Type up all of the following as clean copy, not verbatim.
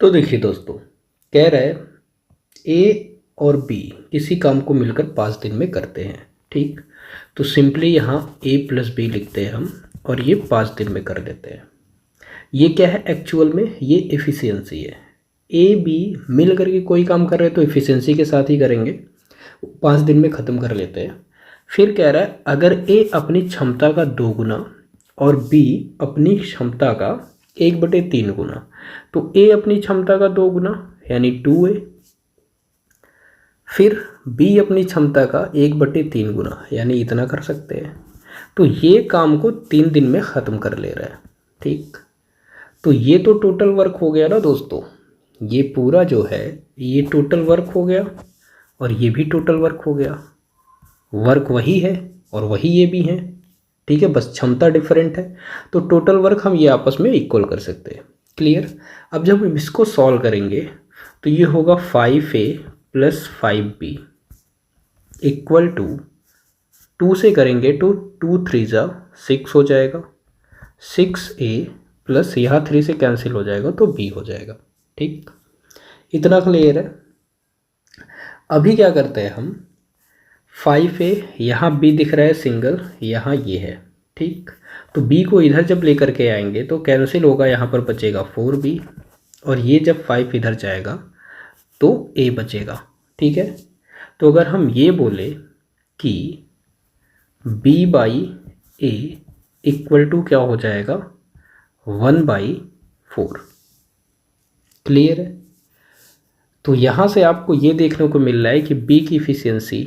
तो देखिए दोस्तों, कह रहा है ए और बी किसी काम को मिलकर 5 दिन में करते हैं। ठीक, तो सिंपली यहाँ ए प्लस बी लिखते हैं हम और ये 5 दिन में कर देते हैं। ये क्या है एक्चुअल में? ये एफिशिएंसी है। ए बी मिल करके कोई काम कर रहे हैं तो एफिशिएंसी के साथ ही करेंगे, 5 दिन में ख़त्म कर लेते हैं। फिर कह रहा है अगर ए अपनी क्षमता का 2 गुना और बी अपनी क्षमता का 1/3 गुना, तो ए अपनी क्षमता का 2 गुना यानी 2a, फिर बी अपनी क्षमता का 1/3 गुना यानी इतना कर सकते हैं। तो ये काम को 3 दिन में ख़त्म कर ले रहा है। ठीक, तो ये तो टोटल वर्क हो गया ना दोस्तों, ये पूरा जो है ये टोटल वर्क हो गया और ये भी टोटल वर्क हो गया। वर्क वही है और वही ये भी हैं। ठीक है, बस क्षमता डिफरेंट है, तो टोटल वर्क हम ये आपस में इक्वल कर सकते हैं। क्लियर? अब जब हम इसको सॉल्व करेंगे तो ये होगा 5a + 5b इक्वल टू 2 से करेंगे तो 2 3 6 हो जाएगा, 6a प्लस यहाँ 3 से कैंसिल हो जाएगा तो b हो जाएगा। ठीक, इतना क्लियर है। अभी क्या करते हैं हम, 5a यहाँ b दिख रहा है सिंगल, यहाँ ये है। ठीक, तो b को इधर जब लेकर के आएंगे तो कैंसिल होगा, यहाँ पर बचेगा 4b और ये जब 5 इधर जाएगा तो a बचेगा। ठीक है, तो अगर हम ये बोले कि b/a इक्वल टू क्या हो जाएगा 1/4। क्लियर है? तो यहाँ से आपको ये देखने को मिल रहा है कि b की इफिशियंसी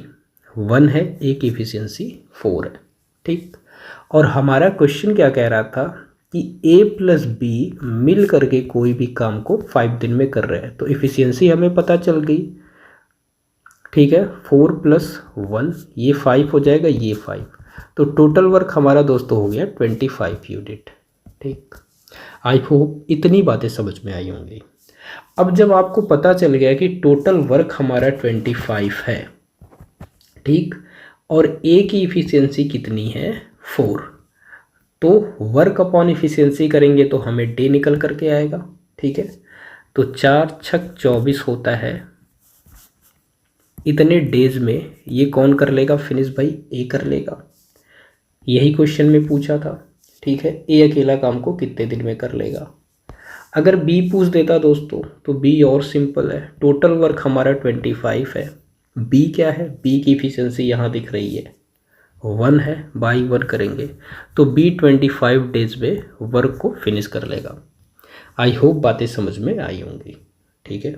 1 है, a की इफिशियंसी 4 है। ठीक, और हमारा क्वेश्चन क्या कह रहा था कि a + b मिल करके कोई भी काम को 5 दिन में कर रहे हैं, तो इफिशियंसी हमें पता चल गई। ठीक है, 4 + 1 ये 5 हो जाएगा, ये 5, तो टोटल वर्क हमारा दोस्तों हो गया 25 यूनिट। ठीक, आई होप इतनी बातें समझ में आई होंगी। अब जब आपको पता चल गया कि टोटल वर्क हमारा 25 है, ठीक, और ए की इफिशियंसी कितनी है 4, तो वर्क अपॉन इफिशियंसी करेंगे तो हमें डे निकल करके आएगा। ठीक है, तो 4 × 6 = 24 होता है। इतने डेज में ये कौन कर लेगा फिनिश भाई? ए कर लेगा। यही क्वेश्चन में पूछा था। ठीक है, ए अकेला काम को कितने दिन में कर लेगा। अगर बी पूछ देता दोस्तों तो बी और सिंपल है, टोटल वर्क हमारा 25 है। बी क्या है? बी की इफिशियंसी यहाँ दिख रही है 1 है, बाई 1 करेंगे तो बी 25 डेज में वर्क को फिनिश कर लेगा। आई होप बातें समझ में आई होंगी। ठीक है।